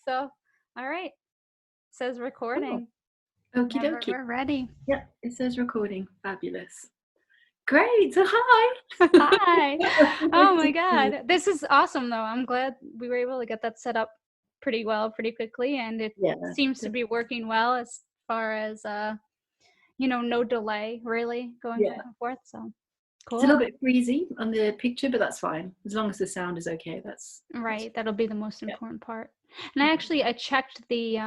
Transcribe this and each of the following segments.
So, all right. Says Cool. recording. Okie Whenever dokie. we're ready. Yeah, it says recording. Fabulous. Great. So hi. Hi. Nice Oh to my see you. God. This is awesome though. I'm glad we were able to get that set up pretty well, pretty quickly, and it Yeah. seems to be working well as far as no delay really going Yeah. back and forth. So It's a little cool. bit freezy on the picture, but that's fine. As long as the sound is okay, that's Right. That'll be the most yeah. important part. And I checked the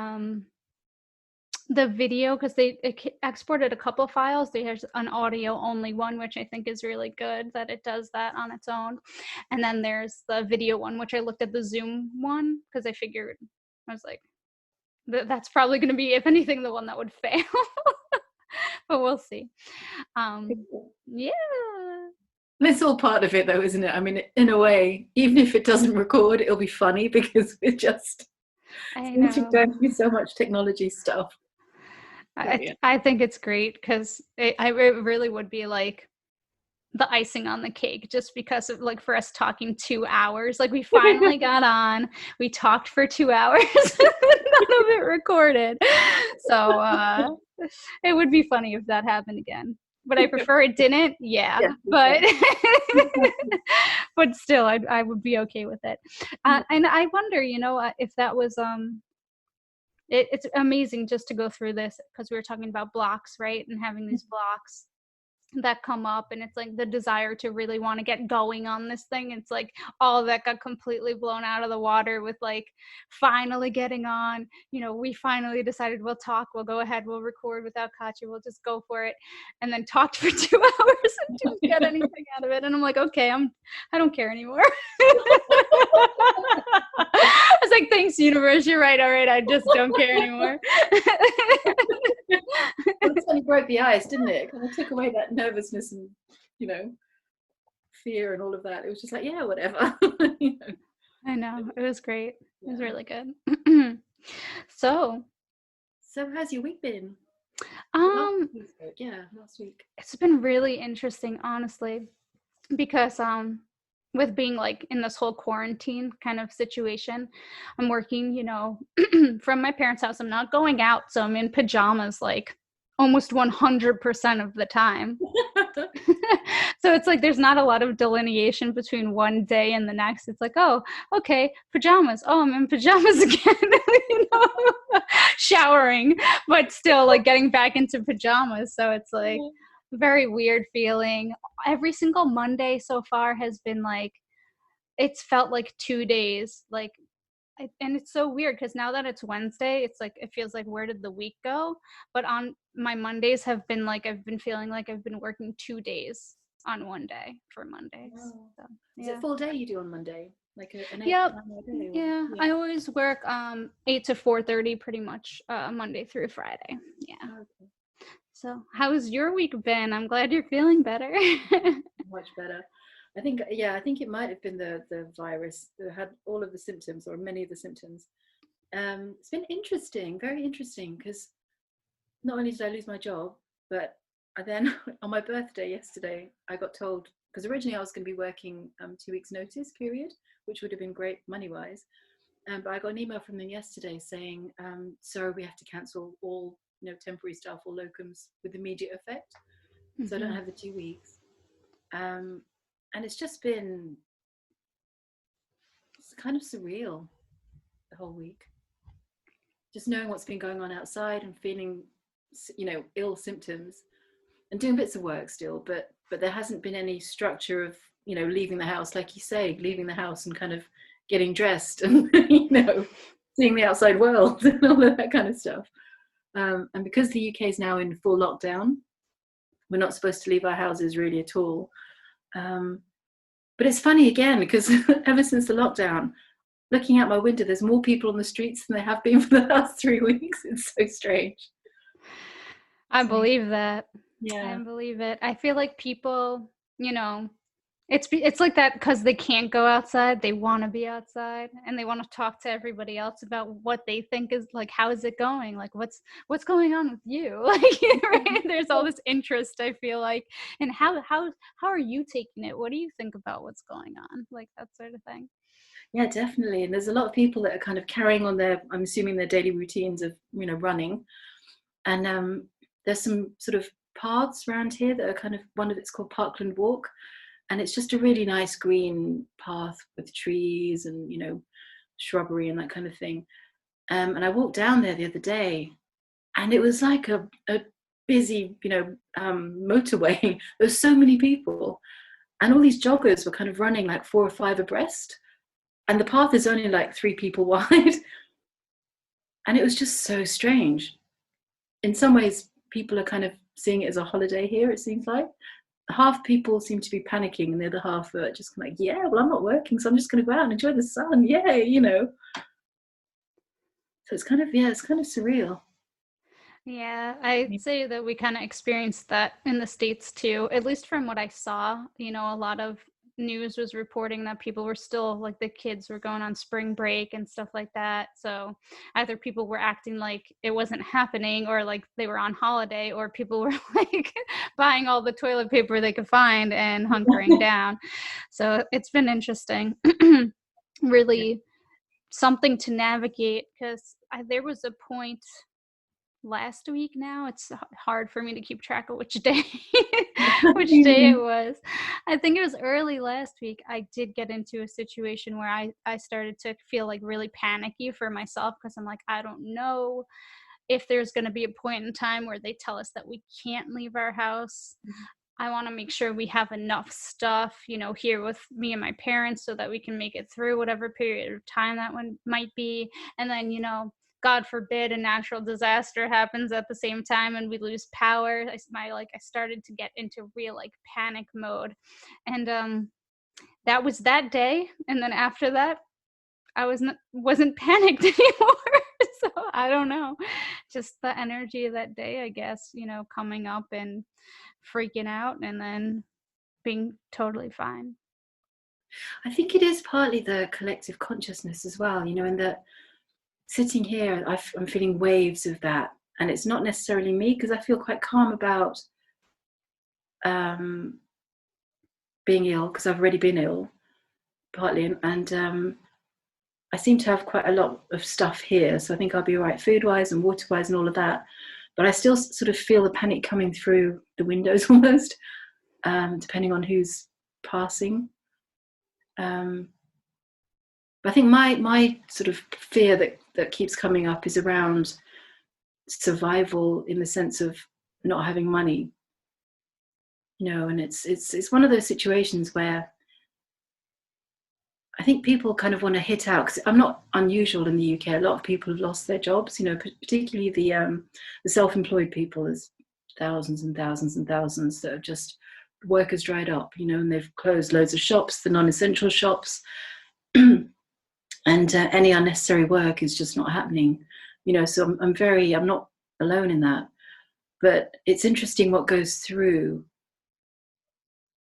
video because they exported a couple files. There's an audio only one, which I think is really good that it does that on its own. And then there's the video one, which I looked at the Zoom one because I figured, I was like, that's probably going to be, if anything, the one that would fail. But we'll see. Yeah. It's all part of it though, isn't it? I mean, in a way, even if it doesn't record, it'll be funny because we're just I since we've know. gone through so much technology stuff. Yeah. I think it's great because it really would be like the icing on the cake just because of like for us talking 2 hours. Like we finally got on, we talked for 2 hours, none of it recorded. So it would be funny if that happened again. But I prefer it didn't. Yeah. Yes, But yeah. but still I would be okay with it. And I wonder, if that was it's amazing just to go through this because we were talking about blocks, right? And having these blocks that come up, and it's like the desire to really want to get going on this thing. It's like all that got completely blown out of the water with like finally getting on. We finally decided we'll talk, we'll go ahead, we'll record without Katya, we'll just go for it, and then talked for 2 hours and didn't get anything out of it. And I'm like, okay, I don't care anymore. I was like, thanks, universe, you're right. All right, I just don't care anymore. Well, it certainly broke the ice, didn't it? It kind of took away that nervousness and, fear and all of that. It was just like, yeah, whatever. I know. It was great. It was Yeah. really good. So how's your week been? last week. it's been really interesting, honestly, because with being like in this whole quarantine kind of situation, I'm working, from my parents' house. I'm not going out, so I'm in pajamas like almost 100% of the time. So it's like there's not a lot of delineation between one day and the next. It's like, oh, okay, pajamas. Oh, I'm in pajamas again. Showering, but still like getting back into pajamas. So it's like very weird feeling. Every single Monday so far has been like, it's felt like 2 days. Like, and it's so weird because now that it's Wednesday, it's like it feels like where did the week go? But on my Mondays have been like I've been feeling like I've been working 2 days on one day for Mondays. Wow. So, Is it full day you do on Monday? Like an 8 Yep. hour day? Yeah. I always work 8 to 4:30 pretty much Monday through Friday. Yeah. Okay. So, how's your week been? I'm glad you're feeling better. Much better. I think it might have been the virus that had all of the symptoms or many of the symptoms. It's been interesting, very interesting, because not only did I lose my job, but then on my birthday yesterday, I got told, because originally I was going to be working 2 weeks notice period, which would have been great money-wise. But I got an email from them yesterday saying, sorry, we have to cancel all temporary staff or locums with immediate effect. So I don't have the 2 weeks. And it's just been kind of surreal the whole week. Just knowing what's been going on outside and feeling, ill symptoms and doing bits of work still, but there hasn't been any structure of, leaving the house, like you say, leaving the house and kind of getting dressed and, seeing the outside world and all of that kind of stuff. And because the UK is now in full lockdown, we're not supposed to leave our houses really at all. But it's funny again, because ever since the lockdown, looking out my window, there's more people on the streets than there have been for the last 3 weeks. It's so strange. I believe that. Yeah. I believe it. I feel like people, it's like that because they can't go outside. They want to be outside and they want to talk to everybody else about what they think is like, how is it going? Like, what's going on with you? Like, right? There's all this interest, I feel like. And how are you taking it? What do you think about what's going on? Like that sort of thing. Yeah, definitely. And there's a lot of people that are kind of carrying on their, I'm assuming, their daily routines of, running. And there's some sort of paths around here that are kind of, one of it's called Parkland Walk. And it's just a really nice green path with trees and, shrubbery and that kind of thing. And I walked down there the other day, and it was like a busy, motorway. There's so many people. And all these joggers were kind of running like 4 or 5 abreast. And the path is only like 3 people wide. And it was just so strange. In some ways, people are kind of seeing it as a holiday here, it seems like. Half people seem to be panicking, and the other half are just kind of like, yeah, well, I'm not working, so I'm just going to go out and enjoy the sun. Yay, So it's kind of, yeah, it's kind of surreal. Yeah, I'd say that we kind of experienced that in the States too, at least from what I saw. A lot of news was reporting that people were still, like, the kids were going on spring break and stuff like that. So either people were acting like it wasn't happening, or like they were on holiday, or people were like buying all the toilet paper they could find and hunkering down. So it's been interesting. Really something to navigate, because there was a point last week now. It's hard for me to keep track of which day which day it was. I think it was early last week. I did get into a situation where I started to feel like really panicky for myself, because I'm like, I don't know if there's going to be a point in time where they tell us that we can't leave our house. I want to make sure we have enough stuff, here with me and my parents, so that we can make it through whatever period of time that one might be. And then, God forbid, a natural disaster happens at the same time and we lose power. I started to get into real panic mode. And that was that day. And then after that, I wasn't panicked anymore. So I don't know, just the energy of that day, I guess, coming up and freaking out and then being totally fine. I think it is partly the collective consciousness as well, in that sitting here, I'm feeling waves of that. And it's not necessarily me, because I feel quite calm about being ill, because I've already been ill, partly. And I seem to have quite a lot of stuff here. So I think I'll be all right food-wise and water-wise and all of that. But I still sort of feel the panic coming through the windows almost, depending on who's passing. But I think my sort of fear that keeps coming up is around survival, in the sense of not having money, and it's one of those situations where I think people kind of want to hit out, because I'm not unusual in the UK. A lot of people have lost their jobs, particularly the self-employed people. There's thousands and thousands and thousands that have just, work has dried up, and they've closed loads of shops, the non-essential shops. And any unnecessary work is just not happening, so I'm not alone in that. But it's interesting what goes through,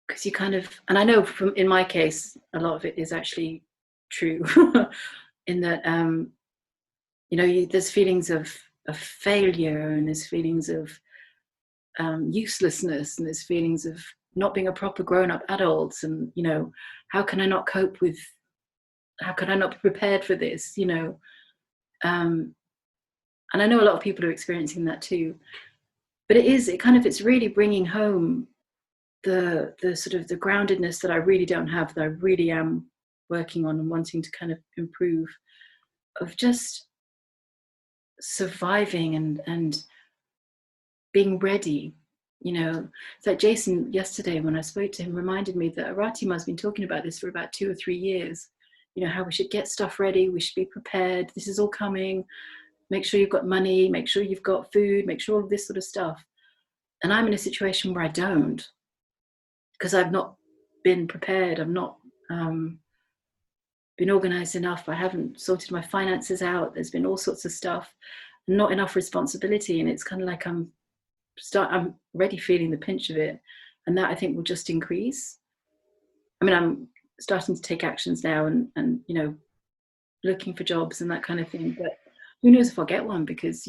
because you kind of, and I know in my case, a lot of it is actually true, in that, there's feelings of failure, and there's feelings of uselessness, and there's feelings of not being a proper grown-up adult, and how can I not cope with, how can I not be prepared for this, and I know a lot of people are experiencing that too. But it's really bringing home the sort of the groundedness that I really don't have, that I really am working on and wanting to kind of improve, of just surviving and being ready. So Jason yesterday, when I spoke to him, reminded me that Aratima has been talking about this for about 2 or 3 years, how we should get stuff ready, we should be prepared, this is all coming, make sure you've got money, make sure you've got food, make sure all this sort of stuff. And I'm in a situation where I don't, because I've not been prepared. I've not been organized enough. I haven't sorted my finances out. There's been all sorts of stuff, not enough responsibility. And it's kind of like I'm already feeling the pinch of it. And that, I think, will just increase. I mean, I'm starting to take actions now and looking for jobs and that kind of thing. But who knows if I'll get one, because,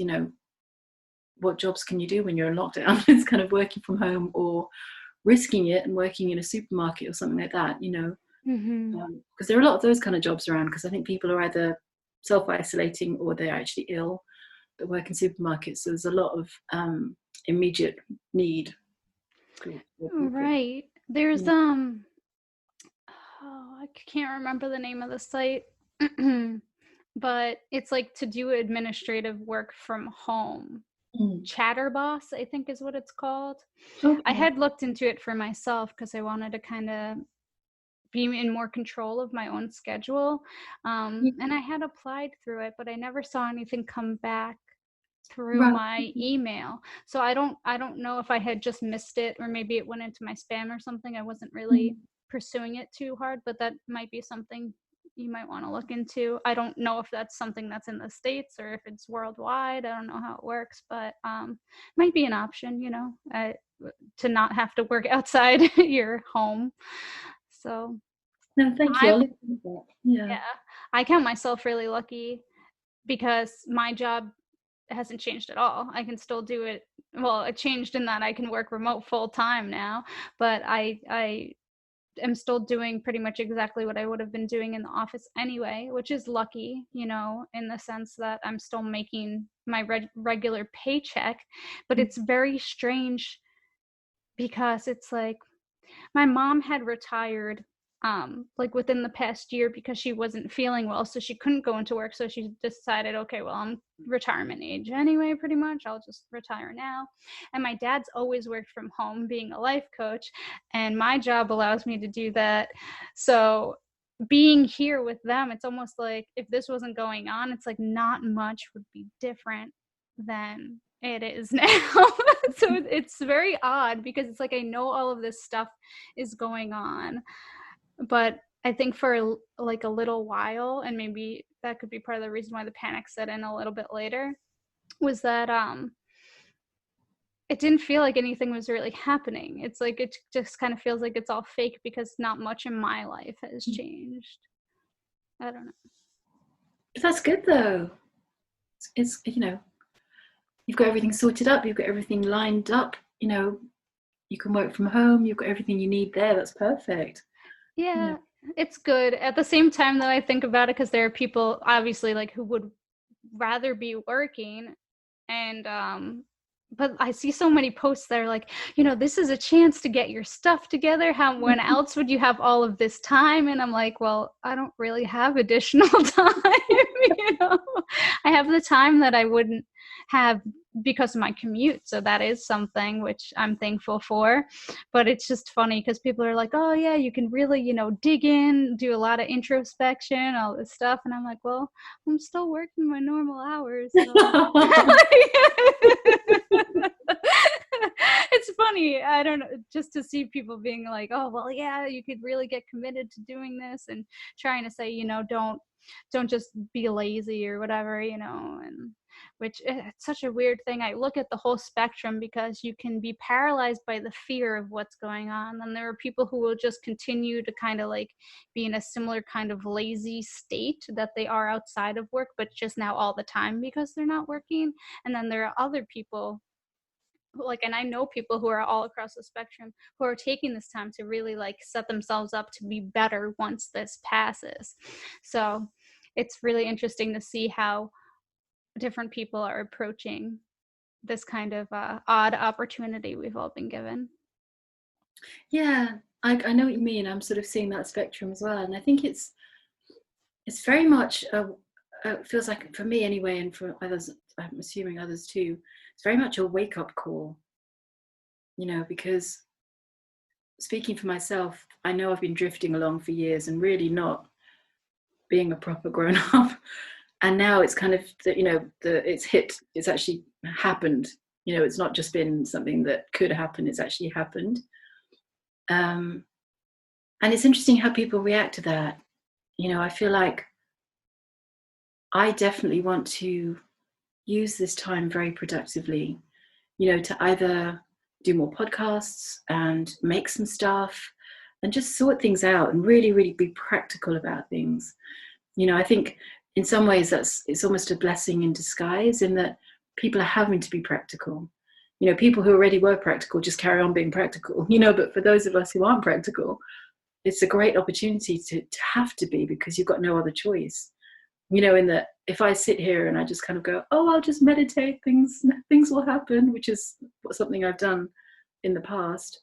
what jobs can you do when you're in lockdown? It's kind of working from home or risking it and working in a supermarket or something like that, Mm-hmm. Because there are a lot of those kind of jobs around, because I think people are either self-isolating or they're actually ill that work in supermarkets. So there's a lot of immediate need for people. Right. There's Yeah. oh, I can't remember the name of the site. But it's like to do administrative work from home. Mm. Chatterboss, I think is what it's called. I Okay. had looked into it for myself because I wanted to kind of be in more control of my own schedule. Yeah. And I had applied through it, but I never saw anything come back through Right. my email. So I don't know if I had just missed it, or maybe it went into my spam or something. I wasn't really Mm. pursuing it too hard, but that might be something you might want to look into. I don't know if that's something that's in the States or if it's worldwide. I don't know how it works, but might be an option, to not have to work outside your home. So No, thank you. I I'll look into that. Yeah. yeah, I count myself really lucky because my job hasn't changed at all. I can still do it. Well, it changed in that I can work remote full time now, but I am still doing pretty much exactly what I would have been doing in the office anyway, which is lucky, in the sense that I'm still making my regular paycheck. But Mm. it's very strange because it's like my mom had retired like within the past year because she wasn't feeling well, so she couldn't go into work. So she decided, okay, well, I'm retirement age anyway, pretty much, I'll just retire now. And my dad's always worked from home being a life coach, and my job allows me to do that. So being here with them, it's almost like if this wasn't going on, it's like not much would be different than it is now. So it's very odd because it's like I know all of this stuff is going on, but I think for like a little while, and maybe that could be part of the reason why the panic set in a little bit later, was that it didn't feel like anything was really happening. It's like it just kind of feels like it's all fake because not much in my life has changed. I don't know. But that's good though. It's you've got everything sorted up. You've got everything lined up. You can work from home. You've got everything you need there. That's perfect. Yeah, it's good. At the same time, though, I think about it because there are people obviously like who would rather be working, and but I see so many posts that are like, this is a chance to get your stuff together. How when else would you have all of this time? And I'm like, well, I don't really have additional time. I have the time that I wouldn't have because of my commute. So that is something which I'm thankful for. But it's just funny because people are like, oh yeah, you can really, dig in, do a lot of introspection, all this stuff. And I'm like, well, I'm still working my normal hours. So. It's funny. I don't know, just to see people being like, oh, well, yeah, you could really get committed to doing this, and trying to say, don't just be lazy or whatever, and which it's such a weird thing. I look at the whole spectrum because you can be paralyzed by the fear of what's going on. And there are people who will just continue to kind of like be in a similar kind of lazy state that they are outside of work, but just now all the time because they're not working. And then there are other people and I know people who are all across the spectrum who are taking this time to really like set themselves up to be better once this passes. So it's really interesting to see how different people are approaching this kind of odd opportunity we've all been given. Yeah, I know what you mean. I'm sort of seeing that spectrum as well, and I think it's very much feels like, for me anyway, and for others, I'm assuming others too, it's very much a wake-up call. Because speaking for myself, I know I've been drifting along for years and really not being a proper grown up. And now it's kind of it's actually happened. It's not just been something that could happen, it's actually happened. And it's interesting how people react to that. I feel like I definitely want to use this time very productively, to either do more podcasts and make some stuff and just sort things out and really, really be practical about things. I think in some ways it's almost a blessing in disguise, in that people are having to be practical. People who already were practical just carry on being practical, but for those of us who aren't practical, it's a great opportunity to have to be, because you've got no other choice. You know, in that if I sit here and I just kind of go, oh, I'll just meditate, things will happen, which is something I've done in the past,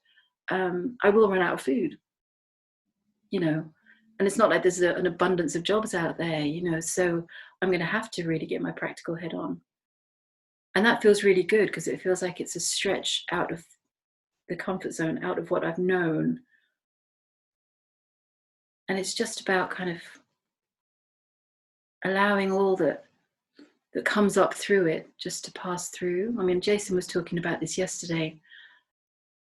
I will run out of food, you know. And it's not like there's an abundance of jobs out there, you know, so I'm going to have to really get my practical head on. And that feels really good, because it feels like it's a stretch out of the comfort zone, out of what I've known. And it's just about kind of allowing all that comes up through it just to pass through. I mean, Jason was talking about this yesterday,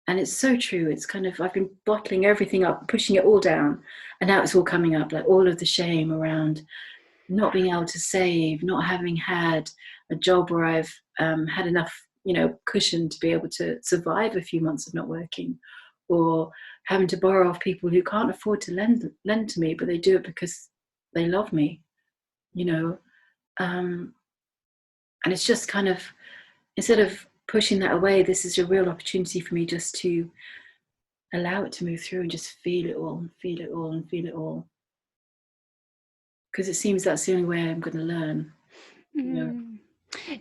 and it's so true. It's kind of, I've been bottling everything up, pushing it all down, and now it's all coming up, like all of the shame around not being able to save, not having had a job where I've had enough, you know, cushion to be able to survive a few months of not working, or having to borrow off people who can't afford to lend to me, but they do it because they love me, you know. And it's just kind of, instead of pushing that away, this is a real opportunity for me just to allow it to move through and just feel it all and feel it all and feel it all. Because it seems that's the only way I'm going to learn. You know?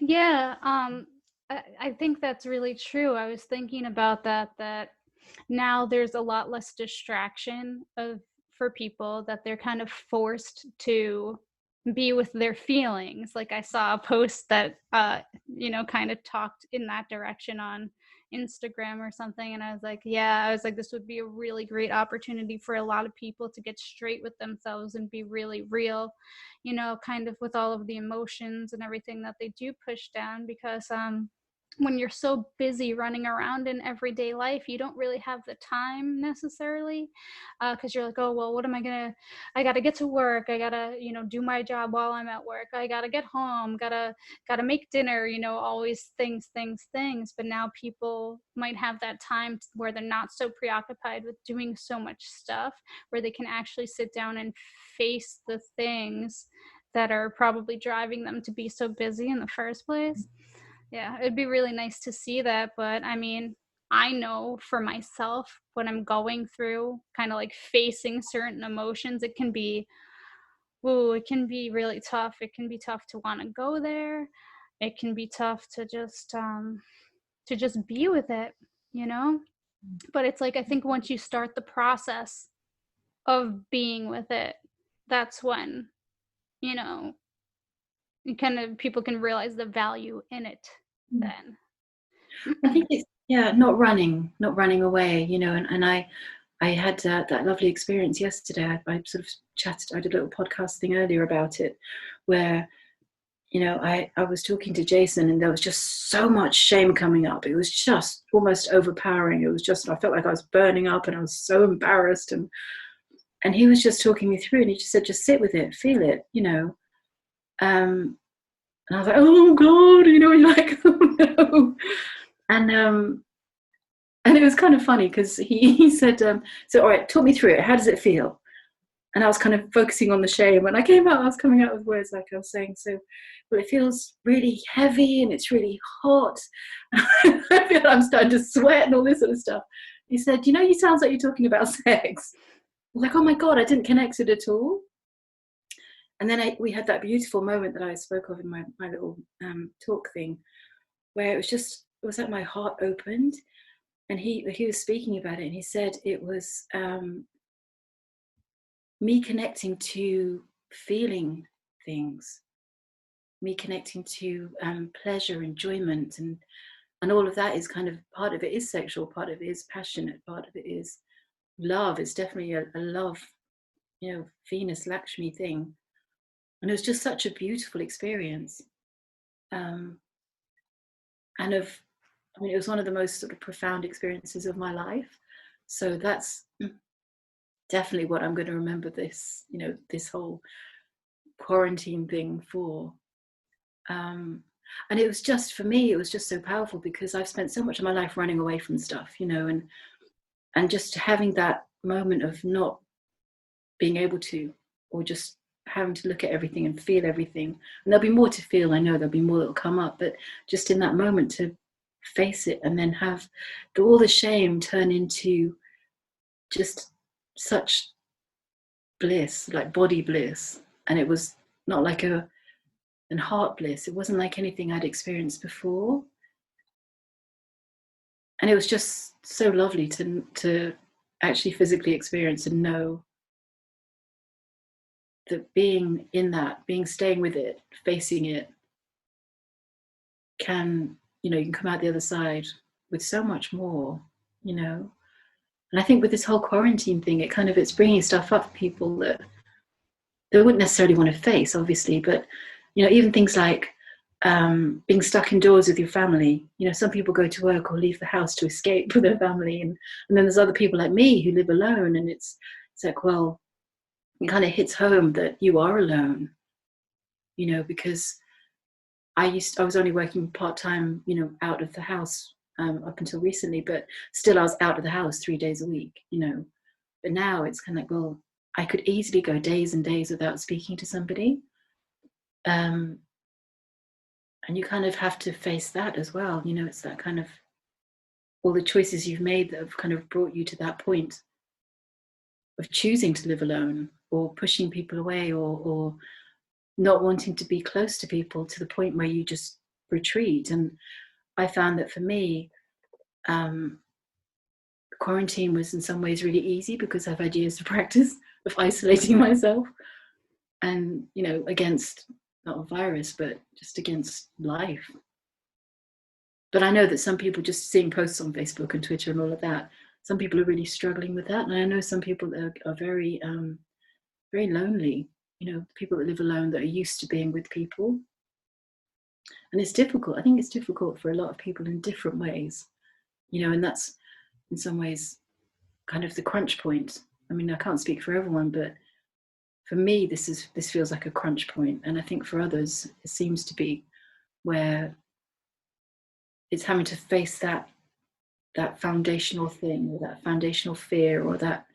Yeah, I think that's really true. I was thinking about that now there's a lot less distraction for people, that they're kind of forced to be with their feelings. Like I saw a post that kind of talked in that direction on Instagram or something, and I was like, this would be a really great opportunity for a lot of people to get straight with themselves and be really real, kind of with all of the emotions and everything that they do push down, because when you're so busy running around in everyday life, you don't really have the time necessarily, because you're like, oh, well, what am I gotta get to work, I gotta, do my job while I'm at work, I gotta get home, gotta make dinner, always things. But now people might have that time where they're not so preoccupied with doing so much stuff, where they can actually sit down and face the things that are probably driving them to be so busy in the first place. Yeah, it'd be really nice to see that. But I mean, I know for myself, when I'm going through kind of like facing certain emotions, it can be really tough. It can be tough to want to go there. It can be tough to just be with it, you know? But it's like, I think once you start the process of being with it, that's when, you know, people can realize the value in it then. I think it's, yeah, not running away, you know. And I had that lovely experience yesterday. I sort of chatted, I did a little podcast thing earlier about it, where, you know, I was talking to Jason, and there was just so much shame coming up. It was just almost overpowering. It was just, I felt like I was burning up, and I was so embarrassed. And he was just talking me through, and he just said, just sit with it, feel it, you know. And I was like, oh God, you know, you're like, oh no. And it was kind of funny, because he said, so all right, talk me through it. How does it feel? And I was kind of focusing on the shame. When I came out, I was coming out with words like I was saying, so, well, it feels really heavy and it's really hot. I feel I'm starting to sweat and all this sort of stuff. He said, you know, you sounds like you're talking about sex. I was like, oh my God, I didn't connect it at all. And then we had that beautiful moment that I spoke of in my little talk thing, where it was like my heart opened, and he was speaking about it, and he said it was me connecting to feeling things, me connecting to pleasure, enjoyment, and all of that is kind of, part of it is sexual, part of it is passionate, part of it is love. It's definitely a love, you know, Venus Lakshmi thing. And it was just such a beautiful experience. And I mean, it was one of the most sort of profound experiences of my life. So that's definitely what I'm going to remember this, you know, this whole quarantine thing for. And it was just, for me, it was just so powerful, because I've spent so much of my life running away from stuff, you know, and just having that moment of not being able to, or just having to look at everything and feel everything. And there'll be more to feel, I know there'll be more that'll come up, but just in that moment to face it, and then have all the shame turn into just such bliss, like body bliss. And it was not like and heart bliss. It wasn't like anything I'd experienced before. And it was just so lovely to actually physically experience and know that being in that, staying with it, facing it, can, you can come out the other side with so much more, And I think with this whole quarantine thing, it's bringing stuff up for people that they wouldn't necessarily want to face, obviously, but, even things like being stuck indoors with your family. Some people go to work or leave the house to escape with their family. And then there's other people like me who live alone. And it's like, well, it kind of hits home that you are alone, because I was only working part-time, out of the house up until recently, but still I was out of the house 3 days a week, But now it's kind of like, well, I could easily go days and days without speaking to somebody. And you kind of have to face that as well. It's that kind of all the choices you've made that have kind of brought you to that point of choosing to live alone or pushing people away or not wanting to be close to people to the point where you just retreat. And I found that for me, quarantine was in some ways really easy because I've had years of practice of isolating myself and, against not a virus, but just against life. But I know that some people, just seeing posts on Facebook and Twitter and all of that, some people are really struggling with that. And I know some people that are very, very lonely, people that live alone that are used to being with people. And it's difficult. I think it's difficult for a lot of people in different ways, and that's in some ways kind of the crunch point. I mean, I can't speak for everyone, but for me, this feels like a crunch point. And I think for others, it seems to be where it's having to face that foundational thing or that foundational fear or that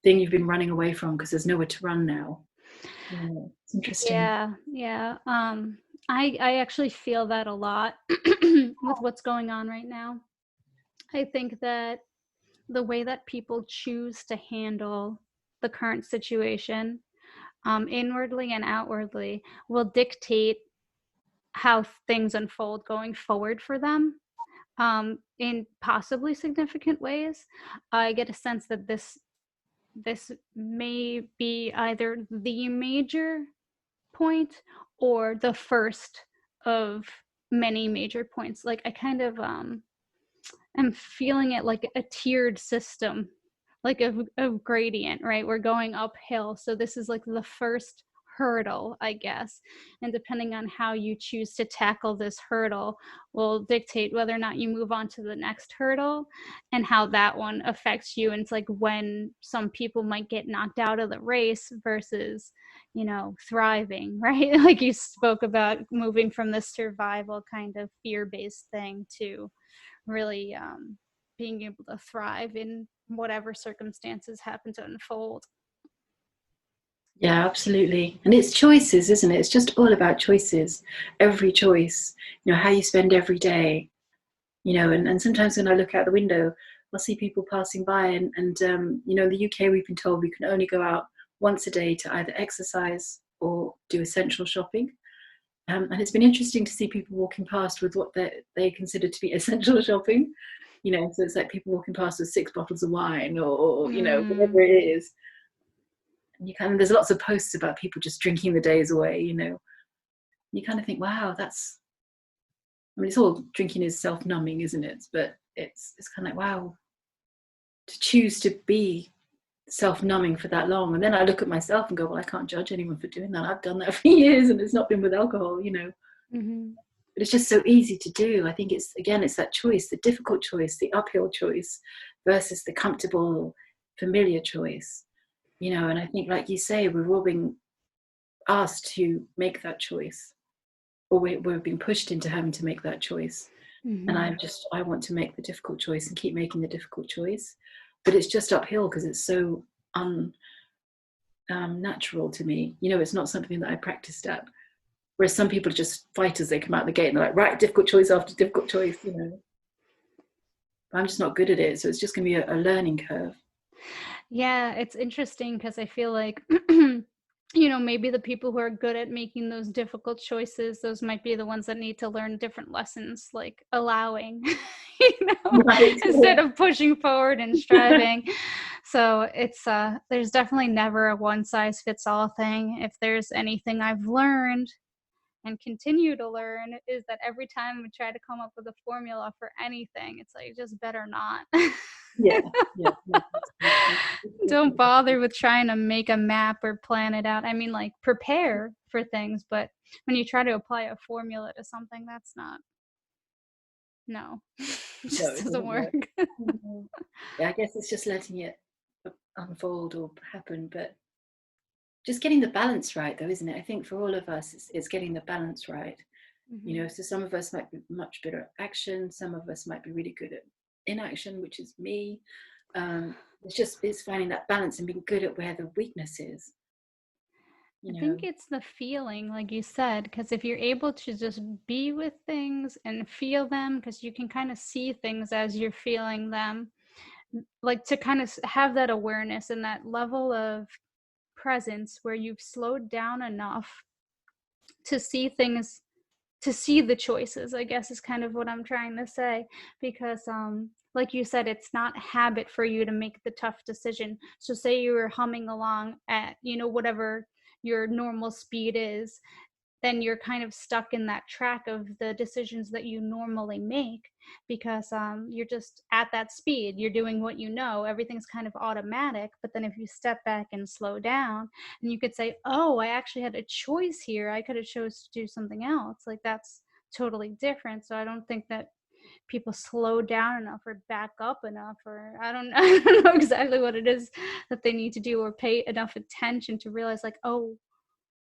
thing you've been running away from because there's nowhere to run now. It's interesting. Yeah. I actually feel that a lot with what's going on right now. I think that the way that people choose to handle the current situation, inwardly and outwardly, will dictate how things unfold going forward for them, in possibly significant ways. I get a sense that this may be either the major point or the first of many major points. Like I kind of am feeling it like a tiered system, like a gradient, right? We're going uphill. So this is like the first hurdle, I guess. And depending on how you choose to tackle this hurdle will dictate whether or not you move on to the next hurdle and how that one affects you. And it's like when some people might get knocked out of the race versus, thriving, right? Like you spoke about moving from this survival kind of fear-based thing to really being able to thrive in whatever circumstances happen to unfold. Yeah, absolutely. And it's choices, isn't it? It's just all about choices. Every choice, how you spend every day, and sometimes when I look out the window, I'll see people passing by and in the UK, we've been told we can only go out once a day to either exercise or do essential shopping. And it's been interesting to see people walking past with what they consider to be essential shopping. So it's like people walking past with 6 bottles of wine or whatever it is. And there's lots of posts about people just drinking the days away, You kind of think, wow, it's all drinking is self-numbing, isn't it? But it's kind of like, wow, to choose to be self-numbing for that long. And then I look at myself and go, well, I can't judge anyone for doing that. I've done that for years and it's not been with alcohol, Mm-hmm. But it's just so easy to do. I think it's that choice, the difficult choice, the uphill choice versus the comfortable, familiar choice, and I think, like you say, we're all being asked to make that choice, or we're being pushed into having to make that choice. Mm-hmm. And I want to make the difficult choice and keep making the difficult choice, but it's just uphill because it's so unnatural to me. It's not something that I practiced at. Whereas some people are just fighters. They come out the gate and they're like, right, difficult choice after difficult choice, But I'm just not good at it. So it's just going to be a learning curve. Yeah, it's interesting because I feel like, maybe the people who are good at making those difficult choices, those might be the ones that need to learn different lessons, like allowing, Right. instead of pushing forward and striving. So there's definitely never a one size fits all thing. If there's anything I've learned and continue to learn, is that every time we try to come up with a formula for anything, it's like, just better not. Yeah, yeah, no, absolutely. Don't bother with trying to make a map or plan it out. I mean, like, prepare for things, but when you try to apply a formula to something, that's not, no, it No, just it doesn't doesn't work. work. Mhm. Yeah, I guess it's just letting it unfold or happen, but just getting the balance right, though, isn't it? I think for all of us, it's getting the balance right. Mm-hmm. So some of us might be much better at action, some of us might be really good at inaction, which is me. It's finding that balance and being good at where the weakness is. I You think know, it's the feeling, like you said, because if you're able to just be with things and feel them, because you can kind of see things as you're feeling them, like to kind of have that awareness and that level of presence where you've slowed down enough to see things, to see the choices, I guess, is kind of what I'm trying to say. Because like you said, it's not habit for you to make the tough decision. So say you were humming along at, whatever your normal speed is, then you're kind of stuck in that track of the decisions that you normally make, because you're just at that speed, you're doing what everything's kind of automatic. But then if you step back and slow down, and you could say, oh, I actually had a choice here, I could have chose to do something else, like, that's totally different. So I don't think that people slow down enough or back up enough, or I don't, I don't know exactly what it is that they need to do, or pay enough attention to realize, like, oh,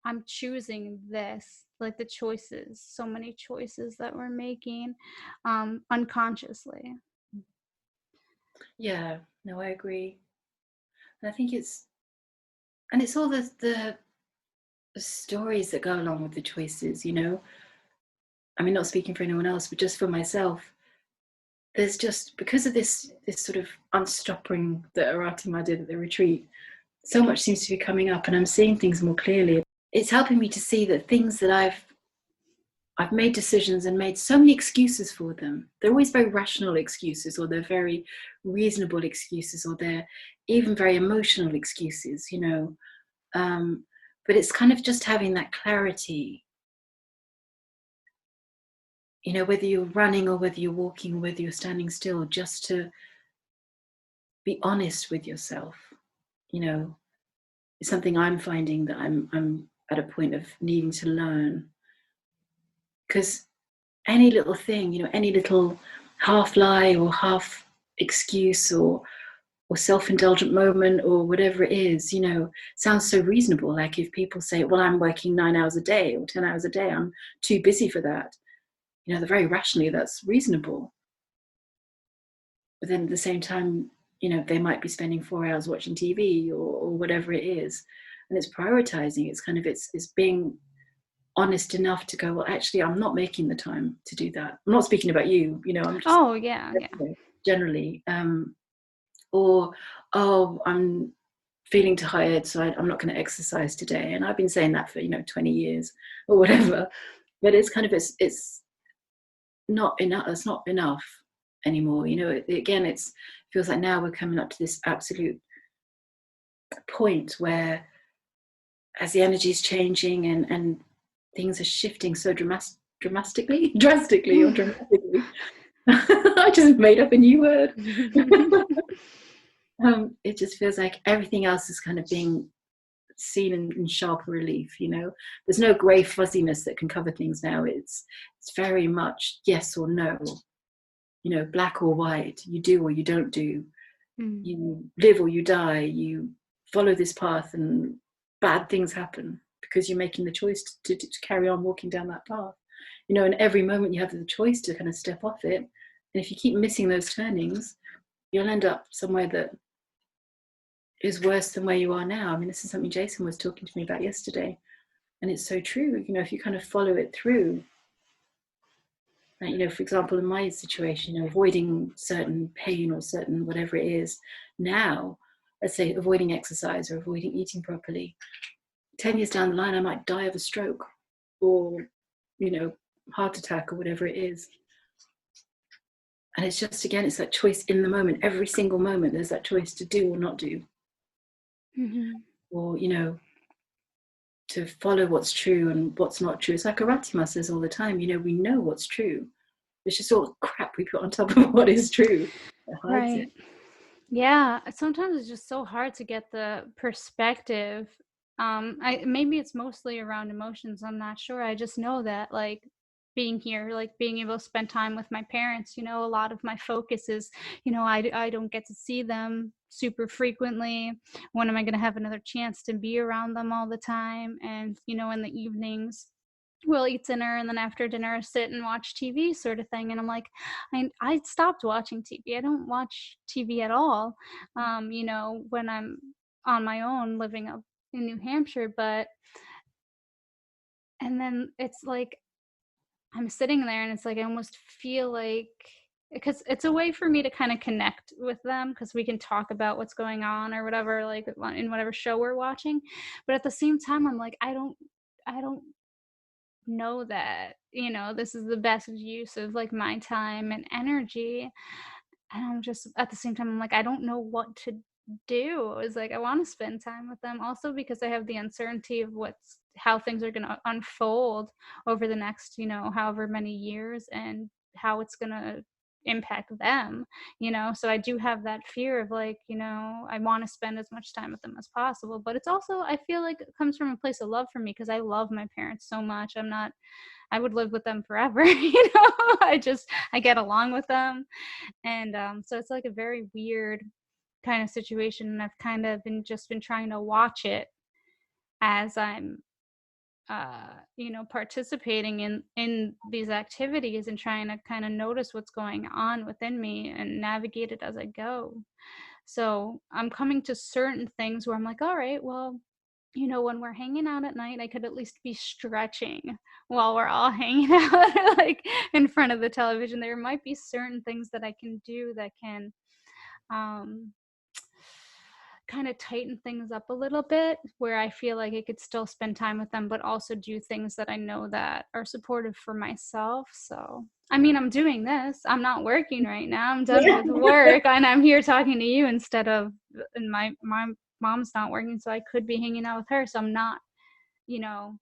I'm choosing this, like the choices, so many choices that we're making unconsciously. yeah, no, I agree. And I think it's all the stories that go along with the choices. I mean, not speaking for anyone else, but just for myself, there's just, because of this sort of unstopping that Aratima did at the retreat, so much seems to be coming up, and I'm seeing things more clearly. It's helping me to see that things that I've made decisions and made so many excuses for them. They're always very rational excuses, or they're very reasonable excuses, or they're even very emotional excuses. But it's kind of just having that clarity, whether you're running or whether you're walking or whether you're standing still, just to be honest with yourself. It's something I'm finding that I'm at a point of needing to learn, because any little thing, any little half lie or half excuse or self-indulgent moment or whatever it is, sounds so reasonable. Like if people say, well, I'm working 9 hours a day or 10 hours a day, I'm too busy for that. They're very rationally, that's reasonable. But then at the same time, they might be spending 4 hours watching TV or whatever it is. And it's prioritizing. It's kind of, it's being honest enough to go, well, actually, I'm not making the time to do that. I'm not speaking about you, I'm just Oh, yeah, yeah. generally. Or, oh, I'm feeling tired, so I'm not going to exercise today. And I've been saying that for, 20 years or whatever. But it's kind of, it's not enough. It's not enough anymore. Again, it feels like now we're coming up to this absolute point where, as the energy is changing and things are shifting so drastically, I just made up a new word. It just feels like everything else is kind of being seen in sharper relief. There's no grey fuzziness that can cover things now. It's very much yes or no, black or white. You do or you don't do. You live or you die. You follow this path and bad things happen because you're making the choice to carry on walking down that path. And every moment you have the choice to kind of step off it. And if you keep missing those turnings, you'll end up somewhere that is worse than where you are now. I mean, this is something Jason was talking to me about yesterday. And it's so true. If you kind of follow it through, like, for example, in my situation, avoiding certain pain or certain whatever it is now, let's say, avoiding exercise or avoiding eating properly, 10 years down the line, I might die of a stroke or, heart attack or whatever it is. And it's just, again, it's that choice in the moment. Every single moment, there's that choice to do or not do. Mm-hmm. Or, to follow what's true and what's not true. It's like Aratima says all the time, we know what's true. It's just all the crap we put on top of what is true that hides it. Yeah, sometimes it's just so hard to get the perspective. Maybe it's mostly around emotions. I'm not sure. I just know that like being here, like being able to spend time with my parents, a lot of my focus is, I don't get to see them super frequently. When am I going to have another chance to be around them all the time? And, in the evenings, we'll eat dinner and then after dinner sit and watch TV sort of thing. And I'm like, I stopped watching TV. I don't watch TV at all, when I'm on my own living up in New Hampshire. And then it's like, I'm sitting there and it's like, I almost feel like, because it's a way for me to kind of connect with them because we can talk about what's going on or whatever, like in whatever show we're watching. But at the same time, I'm like, I don't know that this is the best use of like my time and energy, and I'm just at the same time I'm like, I don't know what to do. It's like I want to spend time with them also because I have the uncertainty of how things are going to unfold over the next however many years and how it's going to impact them, so I do have that fear of like, I want to spend as much time with them as possible, but it's also, I feel like it comes from a place of love for me because I love my parents so much. I would live with them forever. I get along with them, and so it's like a very weird kind of situation, and I've kind of been trying to watch it as I'm participating in these activities and trying to kind of notice what's going on within me and navigate it as I go. So I'm coming to certain things where I'm like, all right, well, when we're hanging out at night, I could at least be stretching while we're all hanging out like in front of the television. There might be certain things that I can do that can um kind of tighten things up a little bit where I feel like I could still spend time with them, but also do things that I know that are supportive for myself. So, I mean, I'm doing this. I'm not working right now. I'm done with work and I'm here talking to you instead of, and my mom's not working, so I could be hanging out with her. So I'm not, you know,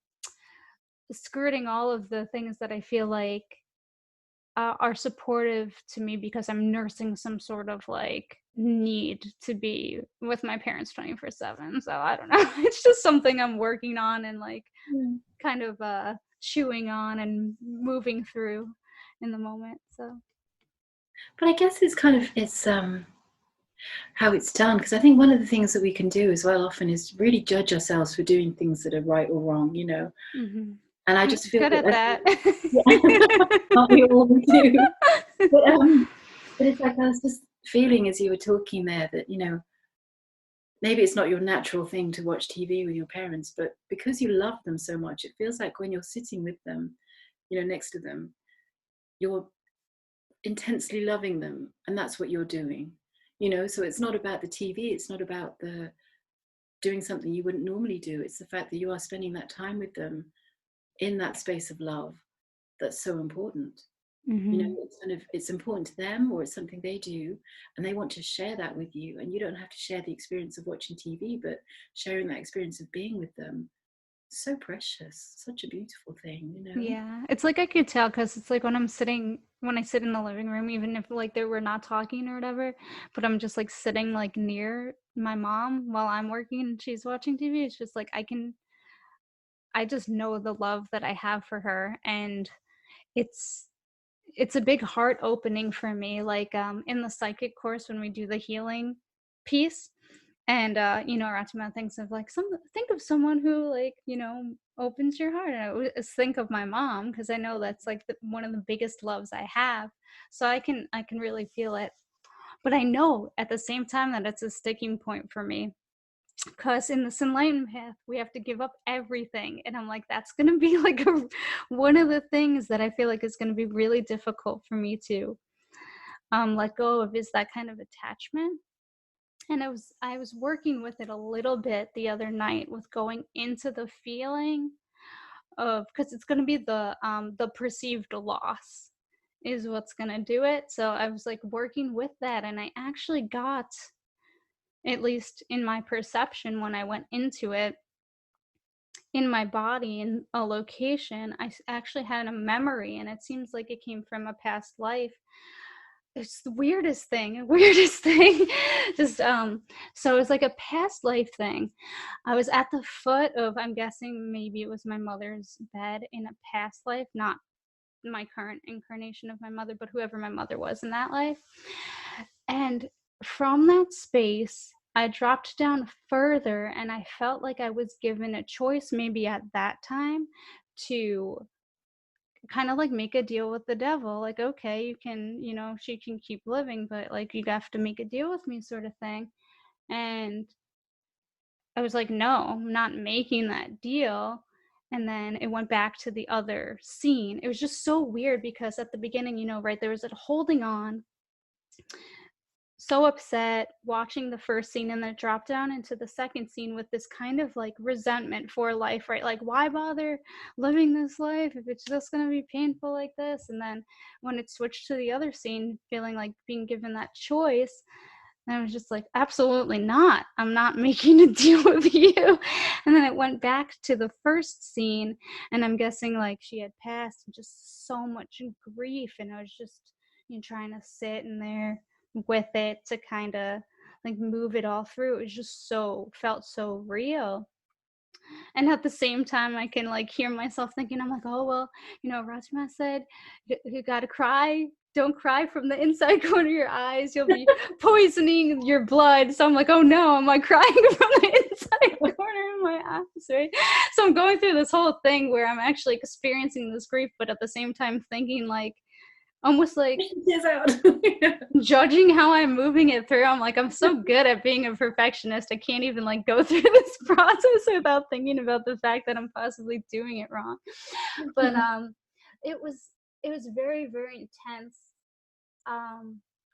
skirting all of the things that I feel like are supportive to me because I'm nursing some sort of like need to be with my parents 24/7. So I don't know. It's just something I'm working on and like kind of chewing on and moving through in the moment. So, but I guess it's how it's done, because I think one of the things that we can do as well often is really judge ourselves for doing things that are right or wrong, mm-hmm. And I I'm just feel good at that. we all do. But it's like I was just feeling as you were talking there that, maybe it's not your natural thing to watch TV with your parents, but because you love them so much, it feels like when you're sitting with them, next to them, you're intensely loving them, and that's what you're doing. So it's not about the TV, it's not about the doing something you wouldn't normally do. It's the fact that you are spending that time with them in that space of love that's so important. Mm-hmm. It's important to them, or it's something they do and they want to share that with you, and you don't have to share the experience of watching TV, but sharing that experience of being with them. So precious, such a beautiful thing. Yeah, it's like I could tell because it's like when I sit in the living room, even if like we're not talking or whatever, but I'm just like sitting like near my mom while I'm working and she's watching TV. It's just like I just know the love that I have for her, and it's a big heart opening for me. Like in the psychic course when we do the healing piece, and Ratima thinks of like think of someone who like opens your heart, and I always think of my mom because I know that's like one of the biggest loves I have. So I can really feel it, but I know at the same time that it's a sticking point for me because in this enlightenment path we have to give up everything, and I'm like, that's going to be like one of the things that I feel like is going to be really difficult for me to let go of, is that kind of attachment. And I was working with it a little bit the other night with going into the feeling of, because it's going to be the perceived loss is what's going to do it. So I was like working with that, and I actually got, at least in my perception when I went into it, in my body in a location, actually had a memory, and it seems like it came from a past life. It's the weirdest thing. Just so it was like a past life thing. I was at the foot of, I'm guessing maybe it was my mother's bed in a past life, not my current incarnation of my mother, but whoever my mother was in that life. And from that space, I dropped down further, and I felt like I was given a choice, maybe at that time, to kind of like make a deal with the devil. Like, okay, you can, she can keep living, but like you have to make a deal with me, sort of thing. And I was like, no, I'm not making that deal. And then it went back to the other scene. It was just so weird because at the beginning, right, there was a holding on, so upset, watching the first scene, and then drop down into the second scene with this kind of like resentment for life, right? Like, why bother living this life if it's just going to be painful like this? And then when it switched to the other scene, feeling like being given that choice, and I was just like, absolutely not. I'm not making a deal with you. And then it went back to the first scene, and I'm guessing like she had passed, and just so much grief. And I was just, trying to sit in there with it to kind of like move it all through. It was just felt so real. And at the same time, I can like hear myself thinking, I'm like, oh, well, Rajma said, you gotta cry. Don't cry from the inside corner of your eyes. You'll be poisoning your blood. So I'm like, oh no, I'm like crying from the inside corner of my eyes, right? So I'm going through this whole thing where I'm actually experiencing this grief, but at the same time thinking like, almost like judging how I'm moving it through. I'm like, I'm so good at being a perfectionist. I can't even like go through this process without thinking about the fact that I'm possibly doing it wrong. But it was very, very intense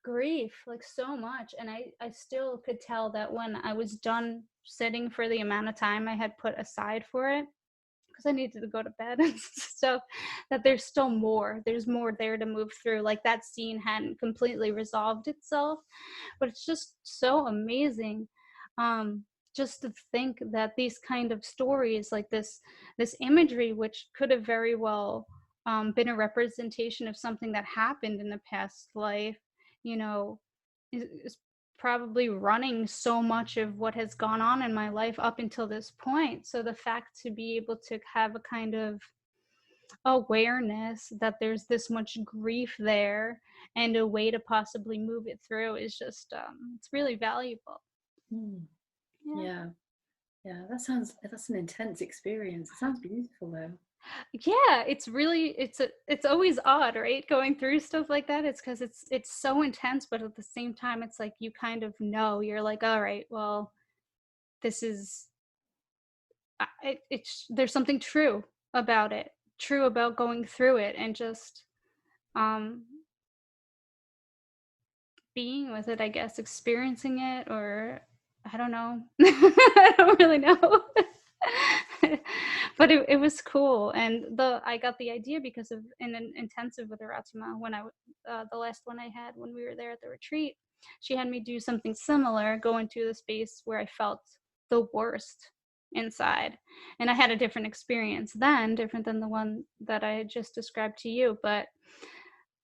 grief, like so much. And I still could tell that when I was done sitting for the amount of time I had put aside for it, because I needed to go to bed and stuff, that there's more there to move through. Like that scene hadn't completely resolved itself, but it's just so amazing, just to think that these kind of stories, like this imagery, which could have very well been a representation of something that happened in a past life, is probably running so much of what has gone on in my life up until this point. So the fact to be able to have a kind of awareness that there's this much grief there and a way to possibly move it through is just it's really valuable. Yeah. That's an intense experience. It sounds beautiful though. Yeah, it's always odd, right, going through stuff like that. It's because it's so intense, but at the same time it's like you kind of know, you're like, all right, well, this is it's there's something true about it, true about going through it, and just um being with it, I guess, experiencing it, or I don't know. I don't really know. But it was cool. And I got the idea because of an intensive with Aratima when the last one I had when we were there at the retreat. She had me do something similar, go into the space where I felt the worst inside. And I had a different experience then, different than the one that I had just described to you. But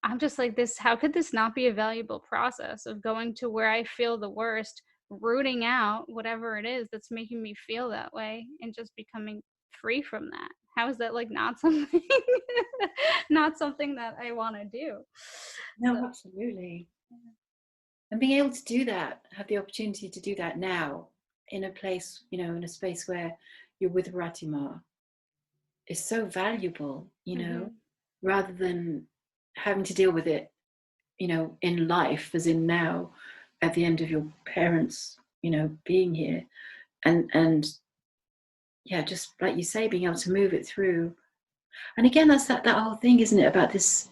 I'm just like, this, how could this not be a valuable process of going to where I feel the worst, rooting out whatever it is that's making me feel that way, and just becoming free from that? How is that like not something not something that I want to do? No, so, absolutely. And being able to do that, have the opportunity to do that now in a place, in a space where you're with Ratima, is so valuable, rather than having to deal with it, in life, as in now, at the end of your parents, being here, and yeah, just like you say, being able to move it through. And again, that's that whole thing, isn't it, about this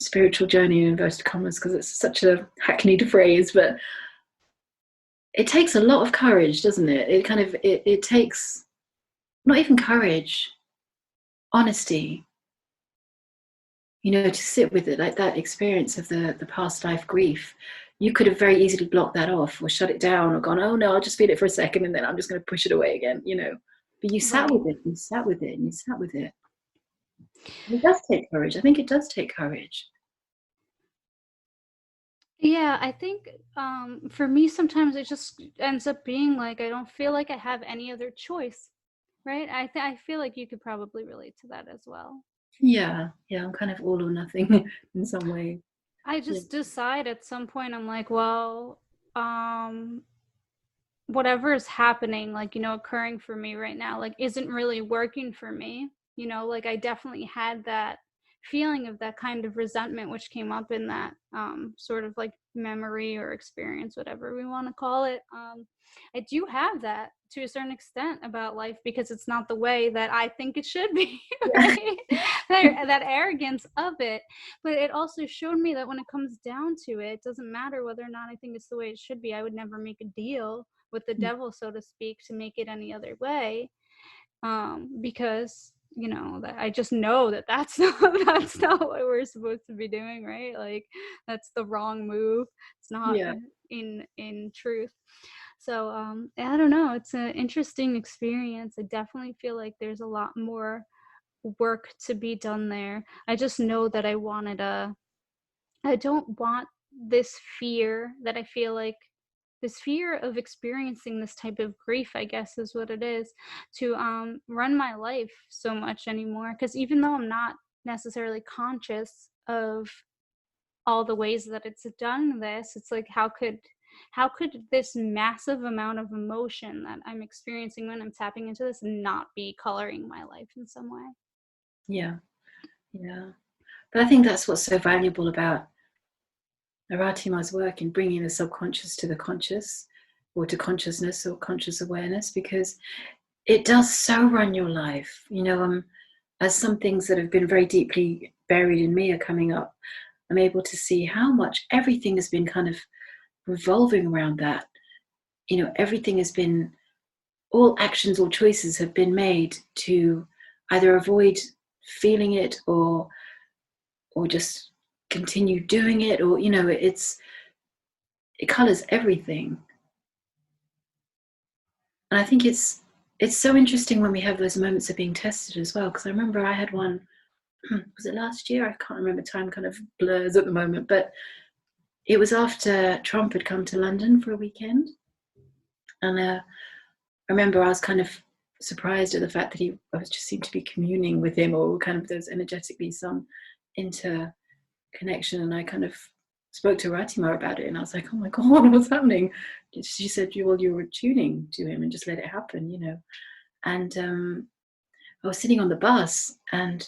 spiritual journey in inverted commas, because it's such a hackneyed phrase, but it takes a lot of courage, doesn't it? It takes not even courage, honesty, to sit with it, like that experience of the past life grief. You could have very easily blocked that off or shut it down or gone, oh no, I'll just feel it for a second and then I'm just going to push it away again, But you sat Right. with it, you sat with it, and you sat with it. And it does take courage. I think it does take courage. Yeah, I think for me sometimes it just ends up being like I don't feel like I have any other choice, right? I feel like you could probably relate to that as well. Yeah, yeah, I'm kind of all or nothing in some way. I Yeah, just decide at some point I'm like, well, um whatever is happening, like, occurring for me right now, like, isn't really working for me. Like, I definitely had that feeling of that kind of resentment, which came up in that sort of like memory or experience, whatever we want to call it. I do have that to a certain extent about life because it's not the way that I think it should be, yeah, right? That arrogance of it. But it also showed me that when it comes down to it, it doesn't matter whether or not I think it's the way it should be. I would never make a deal with the devil, so to speak, to make it any other way, because that I just know that that's not what we're supposed to be doing, right? Like, that's the wrong move. It's not yeah, in truth. So I don't know, it's an interesting experience. I definitely feel like there's a lot more work to be done there. I just know that I don't want this fear that I feel like, this fear of experiencing this type of grief, I guess is what it is, to run my life so much anymore. Because even though I'm not necessarily conscious of all the ways that it's done this, it's like how could this massive amount of emotion that I'm experiencing when I'm tapping into this not be coloring my life in some way? yeah, yeah. But I think that's what's so valuable about Aratima's work in bringing the subconscious to the conscious, or to consciousness or conscious awareness, because it does so run your life. As some things that have been very deeply buried in me are coming up, I'm able to see how much everything has been kind of revolving around that. Everything has been, all actions or choices have been made to either avoid feeling it or just continue doing it, or it colors everything. And I think it's so interesting when we have those moments of being tested as well, because I remember I had one, was it last year? I can't remember, time kind of blurs at the moment, but it was after Trump had come to London for a weekend. And I remember I was kind of surprised at the fact that I was just seemed to be communing with him, or kind of there's energetically some interconnection. And I kind of spoke to Ratima about it, and I was like, oh my God, what's happening? She said, well, you were tuning to him and just let it happen. And I was sitting on the bus, and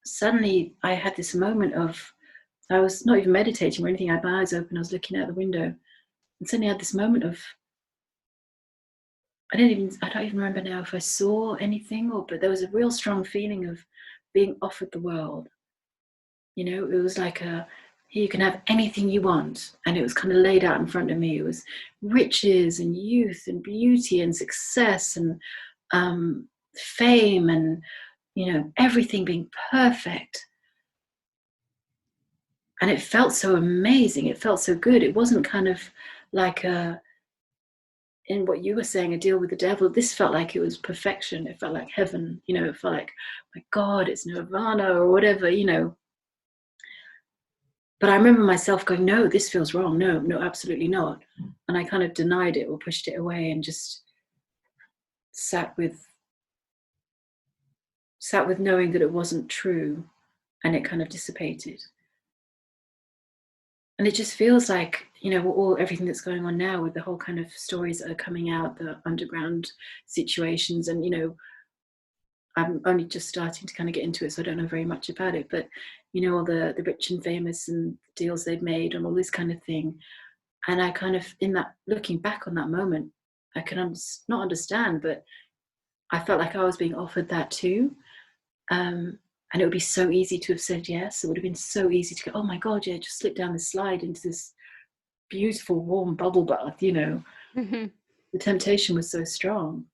suddenly I had this moment of, I was not even meditating or anything. I had my eyes open. I was looking out the window, and suddenly I had this moment of, I don't even remember now if I saw anything, but there was a real strong feeling of being offered the world. It was like here you can have anything you want, and it was kind of laid out in front of me. It was riches and youth and beauty and success and fame and everything being perfect. And it felt so amazing. It felt so good. It wasn't kind of like in what you were saying, a deal with the devil. This felt like it was perfection. It felt like heaven. It felt like, my God, it's nirvana or whatever. But I remember myself going, no, this feels wrong. No, no, absolutely not. And I kind of denied it or pushed it away and just sat with knowing that it wasn't true, and it kind of dissipated. And it just feels like, everything that's going on now with the whole kind of stories that are coming out, the underground situations, and I'm only just starting to kind of get into it, so I don't know very much about it, but all the rich and famous and deals they've made and all this kind of thing. And I kind of, in that, looking back on that moment, I can not understand, but I felt like I was being offered that too. And it would be so easy to have said yes. It would have been so easy to go, oh my God, yeah, just slip down the slide into this beautiful warm bubble bath. Mhm. The temptation was so strong.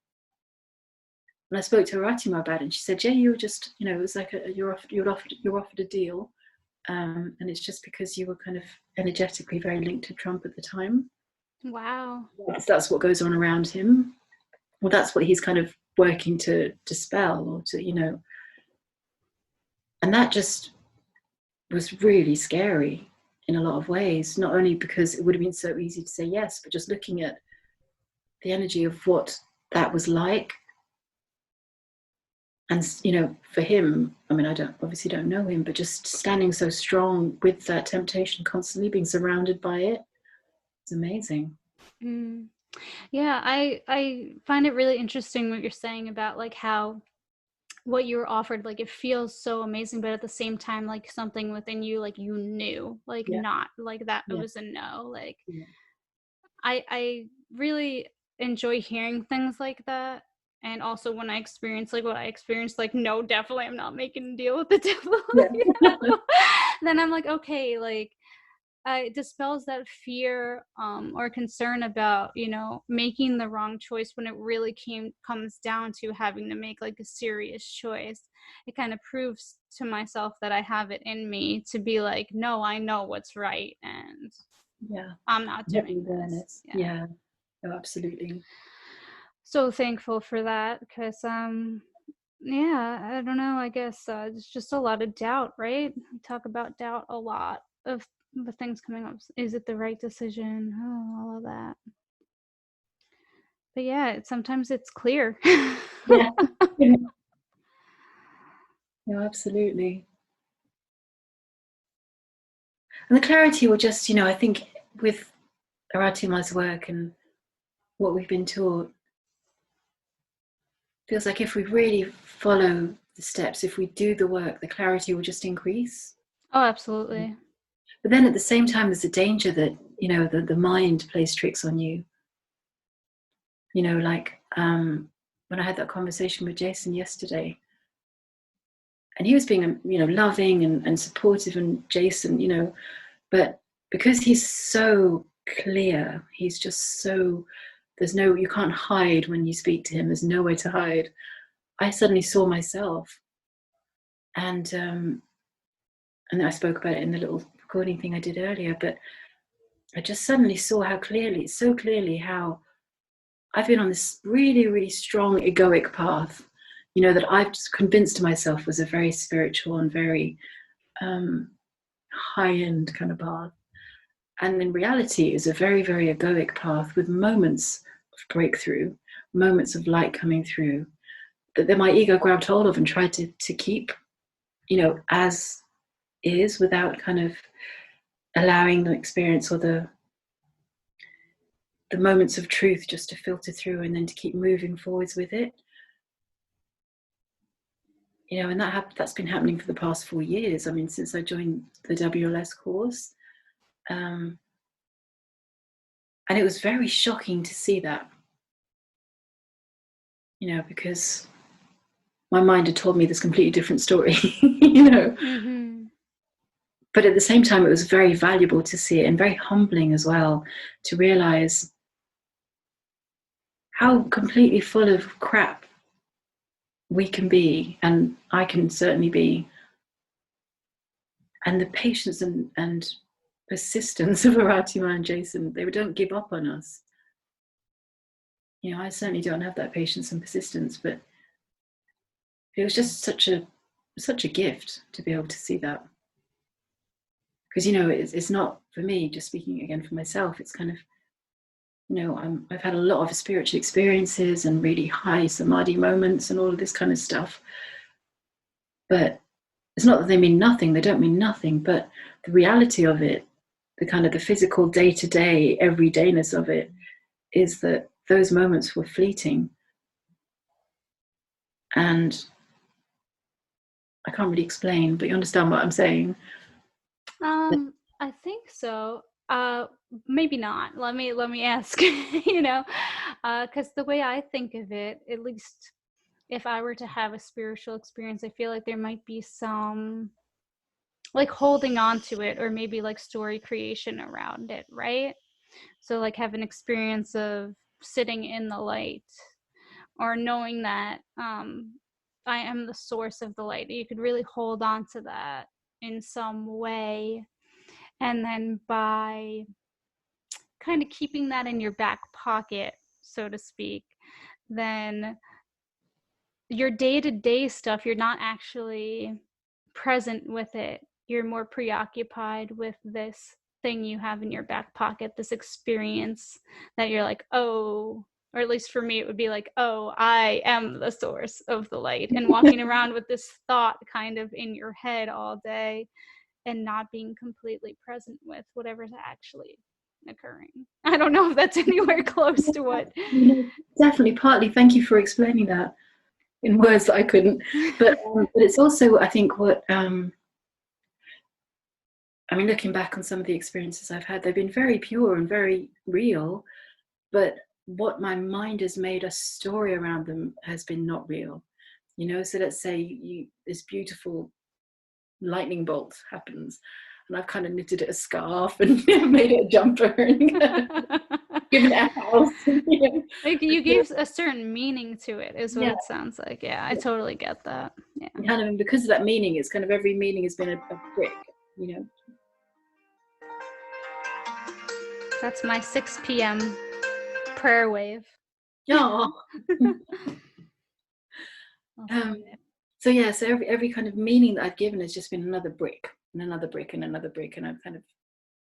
And I spoke to Aratima about it, and she said, "Yeah, you were just, it was like you're offered a deal, and it's just because you were kind of energetically very linked to Trump at the time. Wow. That's what goes on around him. Well, that's what he's kind of working to dispel, or to, and that just was really scary in a lot of ways. Not only because it would have been so easy to say yes, but just looking at the energy of what that was like. And for him, I mean, I obviously don't know him, but just standing so strong with that temptation, constantly being surrounded by it, it's amazing. Mm. Yeah, I find it really interesting what you're saying about like how what you were offered, like it feels so amazing, but at the same time, like something within you, like you knew, like Yeah, not like that it yeah, was a no. Like yeah, I really enjoy hearing things like that. And also when I experience like what I experienced, like no, definitely I'm not making a deal with the devil, yeah, you know? Then I'm like, okay, like it dispels that fear or concern about making the wrong choice when it really comes down to having to make like a serious choice. It kind of proves to myself that I have it in me to be like, no, I know what's right and yeah. I'm not Have the doing this. awareness. Yeah, Yeah, oh, absolutely. so thankful for that because yeah, I don't know, I guess it's just a lot of doubt, right? We talk about doubt a lot of the things coming up. Is it the right decision? Oh, all of that. But yeah, sometimes it's clear. Yeah, yeah, no, absolutely. And the clarity will just, I think with Aratima's work and what we've been taught, feels like if we really follow the steps, if we do the work, the clarity will just increase. Oh, absolutely. But then at the same time, there's a danger that, the mind plays tricks on you. Like when I had that conversation with Jason yesterday, and he was being, loving and supportive, and Jason, but because he's so clear, he's just so, you can't hide when you speak to him, there's nowhere to hide. I suddenly saw myself, and I spoke about it in the little recording thing I did earlier, but I just suddenly saw so clearly how I've been on this really, really strong egoic path, that I've just convinced myself was a very spiritual and very high-end kind of path. And in reality, is a very, very egoic path with moments of breakthrough, moments of light coming through, that then my ego grabbed hold of and tried to keep, as is, without kind of allowing the experience or the moments of truth just to filter through and then to keep moving forwards with it. And that's been happening for the past 4 years. I mean, since I joined the WLS course. And it was very shocking to see that, because my mind had told me this completely different story, Mm-hmm. But at the same time, it was very valuable to see it, and very humbling as well, to realize how completely full of crap we can be, and I can certainly be. And the patience and persistence of Aratima and Jason, they don't give up on us. I certainly don't have that patience and persistence, but it was just such a gift to be able to see that. Because it's not, for me, just speaking again for myself, it's kind of, I've had a lot of spiritual experiences and really high samadhi moments and all of this kind of stuff, but it's not that they mean nothing, they don't mean nothing, but the reality of it, the kind of the physical day-to-day everydayness of it, is that those moments were fleeting. And I can't really explain, but you understand what I'm saying. I think so. Maybe not. Let me ask, because the way I think of it, at least if I were to have a spiritual experience, I feel like there might be some like holding on to it or maybe like story creation around it, right? So like have an experience of sitting in the light, or knowing that I am the source of the light. You could really hold on to that in some way. And then by kind of keeping that in your back pocket, so to speak, then your day-to-day stuff, you're not actually present with it. You're more preoccupied with this thing you have in your back pocket, this experience that you're like, oh, or at least for me, it would be like, oh, I am the source of the light, and walking around with this thought kind of in your head all day and not being completely present with whatever's actually occurring. I don't know if that's anywhere close to what. Definitely, partly. Thank you for explaining that in words that I couldn't. But it's also, I think, what I mean, looking back on some of the experiences I've had, they've been very pure and very real, but what my mind has made a story around them has been not real. So let's say this beautiful lightning bolt happens, and I've kind of knitted it a scarf and made it a jumper and given it a house. Like you gave a certain meaning to it, is what it sounds like. Yeah, I totally get that. Yeah. And because of that meaning, it's kind of every meaning has been a brick. That's my 6 p.m. prayer wave. Oh. So every kind of meaning that I've given has just been another brick and another brick and another brick, and I've kind of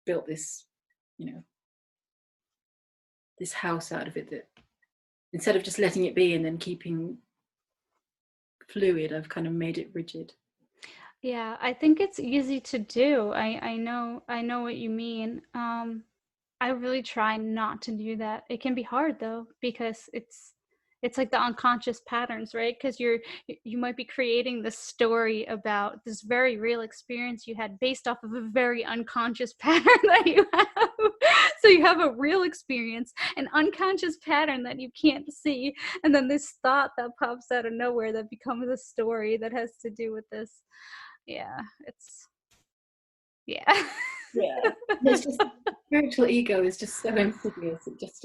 built this, this house out of it, that instead of just letting it be and then keeping fluid, I've kind of made it rigid. Yeah, I think it's easy to do. I know what you mean. I really try not to do that. It can be hard though, because it's like the unconscious patterns, right? Because you might be creating this story about this very real experience you had based off of a very unconscious pattern that you have. So you have a real experience, an unconscious pattern that you can't see, and then this thought that pops out of nowhere that becomes a story that has to do with this. Yeah, it's It's just spiritual ego is just so insidious. It just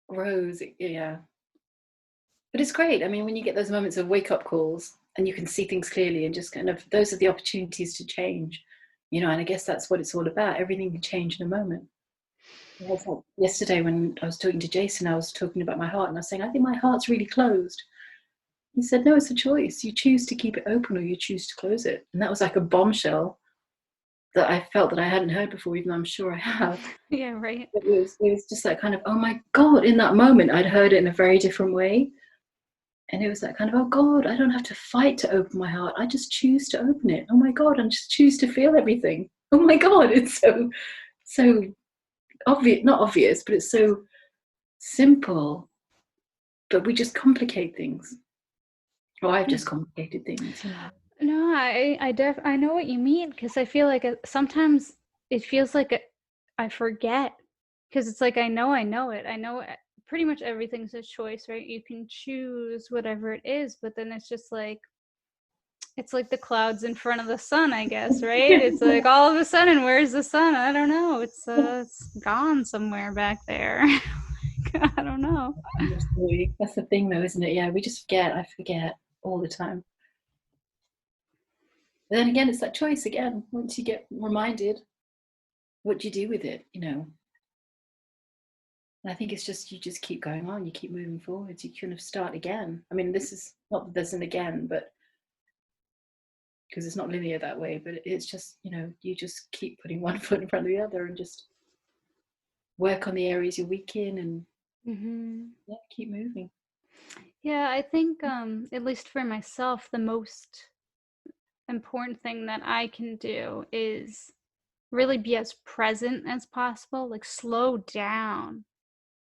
grows. But it's great. I mean, when you get those moments of wake up calls and you can see things clearly, and just kind of, those are the opportunities to change, and I guess that's what it's all about. Everything can change in a moment. Yesterday when I was talking to Jason, I was talking about my heart, and I was saying, I think my heart's really closed. He said, no, it's a choice. You choose to keep it open or you choose to close it. And that was like a bombshell that I felt that I hadn't heard before, even though I'm sure I have. Yeah, right. It was just like kind of, oh my God, in that moment, I'd heard it in a very different way. And it was that kind of, oh God, I don't have to fight to open my heart. I just choose to open it. Oh my God, I just choose to feel everything. Oh my God, it's so obvious, not obvious, but it's so simple. But we just complicate things. Or I've just complicated things. No, I know what you mean, because I feel like sometimes it feels like I forget, because it's like I know it. I know pretty much everything's a choice, right? You can choose whatever it is, but then it's just like it's like the clouds in front of the sun, I guess, right? It's like all of a sudden, where's the sun? I don't know. It's gone somewhere back there. I don't know. That's the thing, though, isn't it? Yeah, we just forget. I forget all the time. But then again, it's that choice again. Once you get reminded, what do you do with it? And I think it's just, you just keep going on. You keep moving forwards. You kind of start again. I mean, this is not that there's an again, but because it's not linear that way. But it's just, you just keep putting one foot in front of the other and just work on the areas you're weak in, and keep moving. Yeah, I think at least for myself, the most important thing that I can do is really be as present as possible, like slow down.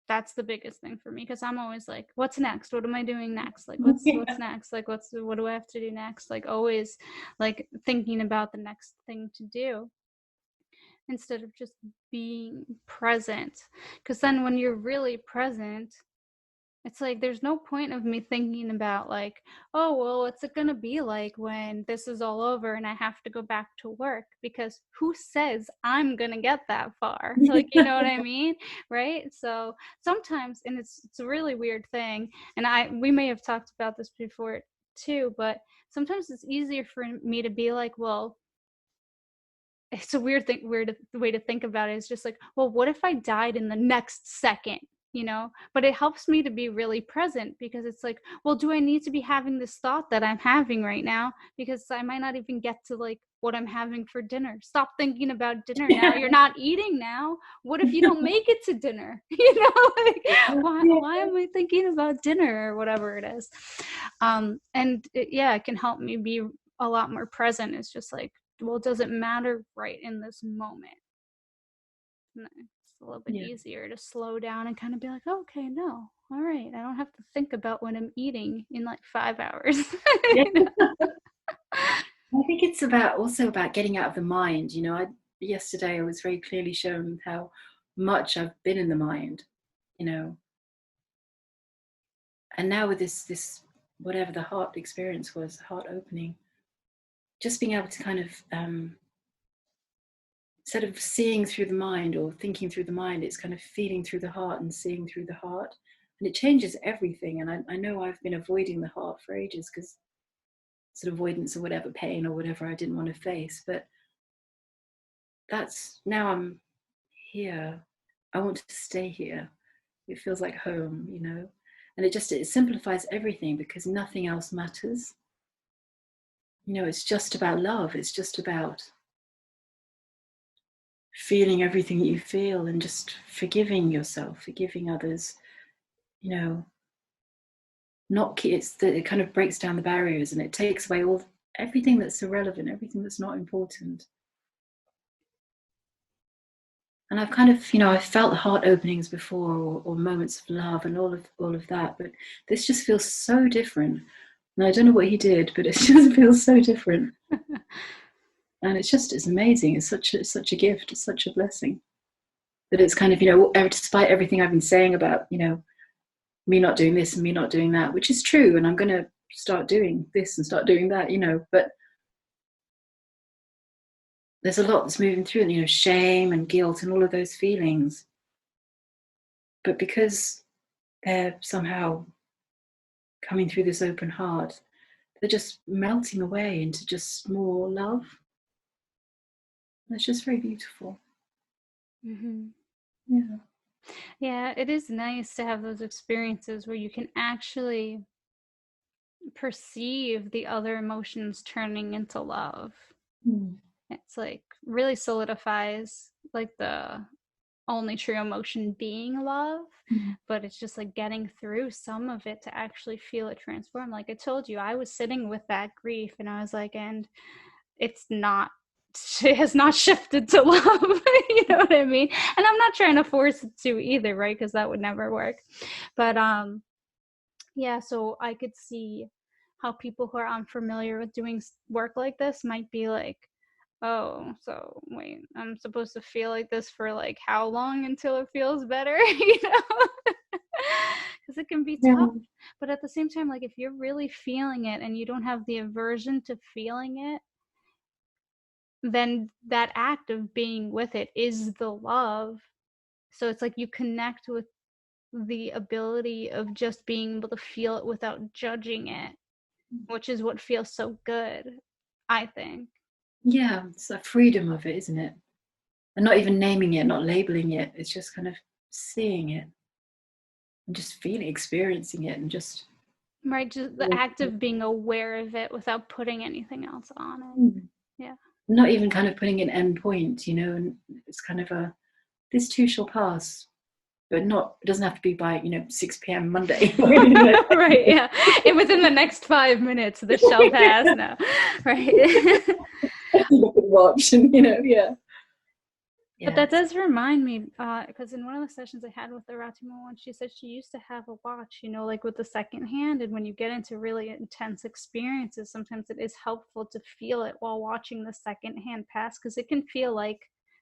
That's the biggest thing for me, because I'm always like, what's next? What am I doing next? Like what's next? Like what do I have to do next? Like always like thinking about the next thing to do instead of just being present. Because then when you're really present, It's like there's no point of me thinking about like, oh, well, what's it gonna be like when this is all over and I have to go back to work? Because who says I'm gonna get that far? Like, you know what I mean? Right? So sometimes, and it's a really weird thing, and we may have talked about this before too, but sometimes it's easier for me to be like, well, it's a weird way to think about it. It's just like, well, what if I died in the next second, you know? But it helps me to be really present, because it's like, well, do I need to be having this thought that I'm having right now? Because I might not even get to like what I'm having for dinner. Stop thinking about dinner now. You're not eating now. What if you don't make it to dinner? You know, like, why am I thinking about dinner, or whatever it is? And it can help me be a lot more present. It's just like, well, does it matter right in this moment? And it's a little bit Yeah. easier to slow down and kind of be like, oh, okay, no, all right, I don't have to think about what I'm eating in like 5 hours. Yeah. You know? I think it's also about getting out of the mind. Yesterday I was very clearly shown how much I've been in the mind, you know, and now with this whatever the heart experience was, heart opening, just being able to kind of instead of seeing through the mind or thinking through the mind, it's kind of feeling through the heart and seeing through the heart, and it changes everything. And I know I've been avoiding the heart for ages because it's an avoidance of whatever pain or whatever I didn't want to face, but that's now I'm here. I want to stay here. It feels like home, and it simplifies everything because nothing else matters. It's just about love. It's just about feeling everything that you feel and just forgiving yourself, forgiving others. You know, not it kind of breaks down the barriers and it takes away everything that's irrelevant, everything that's not important. And I've kind of, I've felt heart openings before, or moments of love and all of that, but this just feels so different. And I don't know what he did, but it just feels so different. And it's amazing. It's such a gift. It's such a blessing. That it's kind of, despite everything I've been saying about, me not doing this and me not doing that, which is true, and I'm going to start doing this and start doing that, but there's a lot that's moving through, shame and guilt and all of those feelings. But because they're somehow coming through this open heart, they're just melting away into just more love. And it's just very beautiful. Mm-hmm. Yeah. Yeah, it is nice to have those experiences where you can actually perceive the other emotions turning into love. Mm. It's like really solidifies like the only true emotion being love. Mm. But it's just like getting through some of it to actually feel it transform. Like I told you, I was sitting with that grief and I was like, and it's not, it has not shifted to love. You know what I mean? And I'm not trying to force it to either, right? Because that would never work. But yeah, so I could see how people who are unfamiliar with doing work like this might be like, oh, so wait, I'm supposed to feel like this for like how long until it feels better? You know, because it can be Yeah. tough. But at the same time, like if you're really feeling it and you don't have the aversion to feeling it, then that act of being with it is the love. So it's like you connect with the ability of just being able to feel it without judging it, which is what feels so good, I think. Yeah, it's the freedom of it, isn't it? And not even naming it, not labeling it. It's just kind of seeing it and just feeling, experiencing it, and just Right, just the act of being aware of it without putting anything else on it. Yeah. not even kind of putting an end point, and it's kind of this too shall pass, but not, it doesn't have to be by 6 p.m. Monday. Right, yeah. And within the next 5 minutes, this shall pass now. Right. Look at the watch and yeah. But that does remind me, because in one of the sessions I had with the Ratima one, she said she used to have a watch, like with the second hand. And when you get into really intense experiences, sometimes it is helpful to feel it while watching the second hand pass, because it can feel like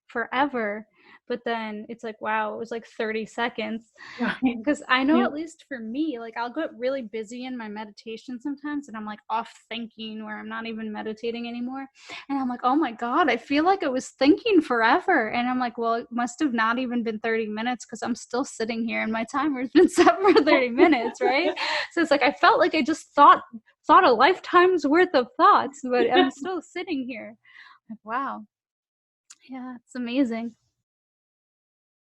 forever. But then it's like, wow, it was like 30 seconds. Right. Because I know, Yeah. at least for me, like I'll get really busy in my meditation sometimes, and I'm like off thinking, where I'm not even meditating anymore. And I'm like, oh my God, I feel like I was thinking forever. And I'm like, well, it must have not even been 30 minutes, because I'm still sitting here and my timer's been set for 30 minutes, right? So it's like I felt like I just thought a lifetime's worth of thoughts, but I'm still sitting here. Like, wow. Yeah, it's amazing.